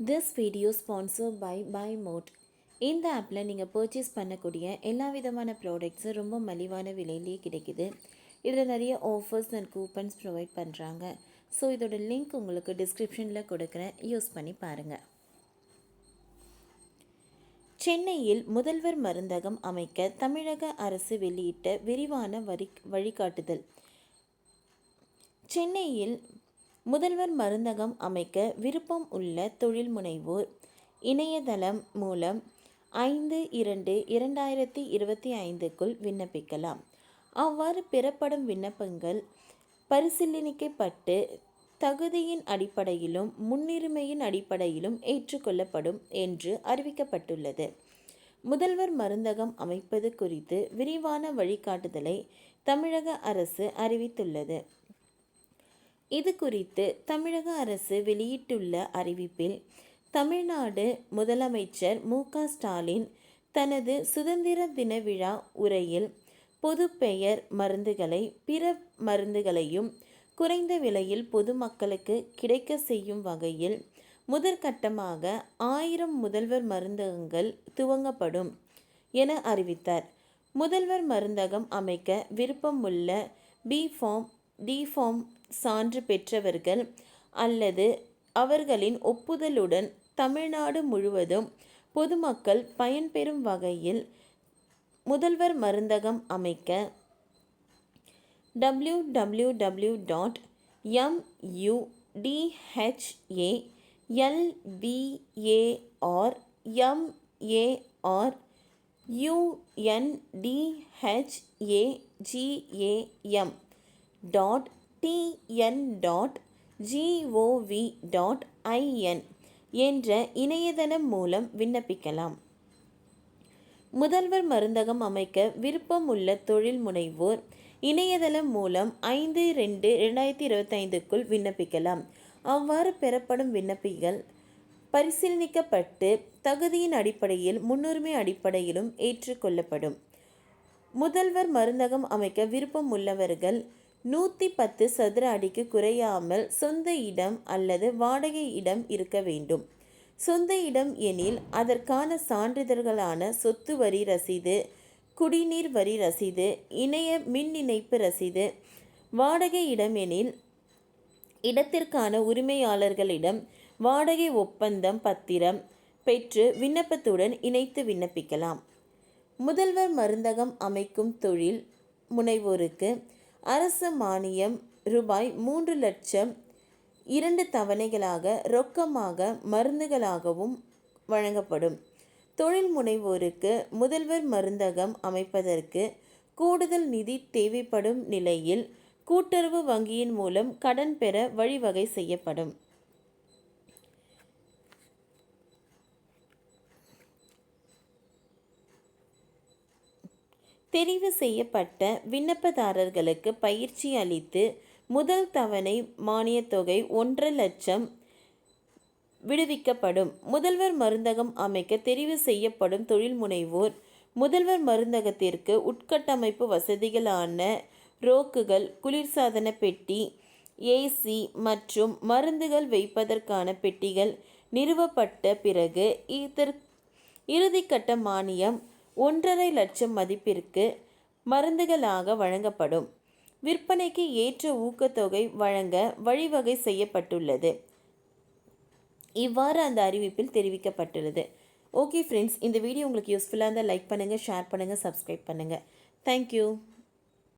This video sponsored by BuyMode. இந்த ஆப்பில் நீங்கள் பர்ச்சேஸ் பண்ணக்கூடிய எல்லா விதமான ப்ராடக்ட்ஸும் ரொம்ப மலிவான விலையிலேயே கிடைக்குது. இதில் நிறைய ஆஃபர்ஸ் அண்ட் கூப்பன்ஸ் ப்ரொவைட் பண்ணுறாங்க. ஸோ இதோட லிங்க் உங்களுக்கு டிஸ்கிரிப்ஷனில் கொடுக்குறேன், யூஸ் பண்ணி பாருங்கள். சென்னையில் முதல்வர் மருந்தகம் அமைக்க தமிழக அரசு வெளியிட்ட விரிவான வழிகாட்டுதல். சென்னையில் முதல்வர் மருந்தகம் அமைக்க விருப்பம் உள்ள தொழில் முனைவோர் இணையதளம் மூலம் 5/2/2025க்குள் விண்ணப்பிக்கலாம். அவ்வாறு பெறப்படும் விண்ணப்பங்கள் பரிசீலனிக்கப்பட்டு தகுதியின் அடிப்படையிலும் முன்னுரிமையின் அடிப்படையிலும் ஏற்றுக்கொள்ளப்படும் என்று அறிவிக்கப்பட்டுள்ளது. முதல்வர் மருந்தகம் அமைப்பது குறித்து விரிவான வழிகாட்டுதலை தமிழக அரசு அறிவித்துள்ளது. இது குறித்து தமிழக அரசு வெளியிட்டுள்ள அறிவிப்பில், தமிழ்நாடு முதலமைச்சர் மு.க.ஸ்டாலின் தனது சுதந்திர தின விழா உரையில் பொது பெயர் மருந்துகளை பிற மருந்துகளையும் குறைந்த விலையில் பொதுமக்களுக்கு கிடைக்க செய்யும் வகையில் முதற்கட்டமாக 1000 முதல்வர் மருந்தகங்கள் துவங்கப்படும் என அறிவித்தார். முதல்வர் மருந்தகம் அமைக்க விருப்பமுள்ள B.Pharm, D.Pharm சான்று பெற்றவர்கள் அல்லது அவர்களின் ஒப்புதலுடன் தமிழ்நாடு முழுவதும் பொதுமக்கள் பயன்பெறும் வகையில் முதல்வர் மருந்தகம் அமைக்க www.mudharmandham.tn.gov.in என்ற இணையதளம் மூலம் விண்ணப்பிக்கலாம். முதல்வர் மருந்தகம் அமைக்க விருப்பம் உள்ள தொழில் முனைவோர் இணையதளம் மூலம் 5/2/2025க்குள் விண்ணப்பிக்கலாம். அவ்வாறு பெறப்படும் விண்ணப்பிகள் பரிசீலனிக்கப்பட்டு தகுதியின் அடிப்படையில் முன்னுரிமை அடிப்படையிலும் ஏற்றுக்கொள்ளப்படும். முதல்வர் மருந்தகம் அமைக்க விருப்பம் உள்ளவர்கள் 110 சதுர அடிக்கு குறையாமல் சொந்த இடம் அல்லது வாடகை இடம் இருக்க வேண்டும். சொந்த இடம் எனில் அதற்கான சான்றிதழ்களான சொத்து வரி ரசீது, குடிநீர் வரி ரசீது, இணைய மின் இணைப்பு ரசீது. வாடகை இடம் எனில் இடத்திற்கான உரிமையாளர்களிடம் வாடகை ஒப்பந்தம் பத்திரம் பெற்று விண்ணப்பத்துடன் இணைத்து விண்ணப்பிக்கலாம். முதல்வர் மருந்தகம் அமைக்கும் தொழில் முனைவோருக்கு அரசு மானியம் ரூபாய் 3 லட்சம் 2 தவணைகளாக ரொக்கமாக மருந்துகளாகவும் வழங்கப்படும். தொழில் முனைவோருக்கு முதல்வர் மருந்தகம் அமைப்பதற்கு கூடுதல் நிதி தேவைப்படும் நிலையில் கூட்டுறவு வங்கியின் மூலம் கடன் பெற வழிவகை செய்யப்படும். தெரிவு செய்யப்பட்ட விண்ணப்பதாரர்களுக்கு பயிற்சி அளித்து முதல் தவணை மானியத்தொகை 1.5 லட்சம் விடுவிக்கப்படும். முதல்வர் மருந்தகம் அமைக்க தெரிவு செய்யப்படும் தொழில் முனைவோர் முதல்வர் மருந்தகத்திற்கு உட்கட்டமைப்பு வசதிகளான ரோக்குகள், குளிர்சாதன பெட்டி, AC மற்றும் மருந்துகள் வைப்பதற்கான பெட்டிகள் நிறுவப்பட்ட பிறகு இறுதிக்கட்ட மானியம் 1.5 லட்சம் மதிப்பிற்கு மருந்துகளாக வழங்கப்படும். விற்பனைக்கு ஏற்ற ஊக்கத்தொகை வழங்க வழிவகை செய்யப்பட்டுள்ளது. இவ்வாறு அந்த அறிவிப்பில் தெரிவிக்கப்பட்டுள்ளது. ஓகே ஃப்ரெண்ட்ஸ், இந்த வீடியோ உங்களுக்கு யூஸ்ஃபுல்லாக இருந்தால் லைக் பண்ணுங்கள், ஷேர் பண்ணுங்கள், சப்ஸ்கிரைப் பண்ணுங்கள். தேங்க்யூ.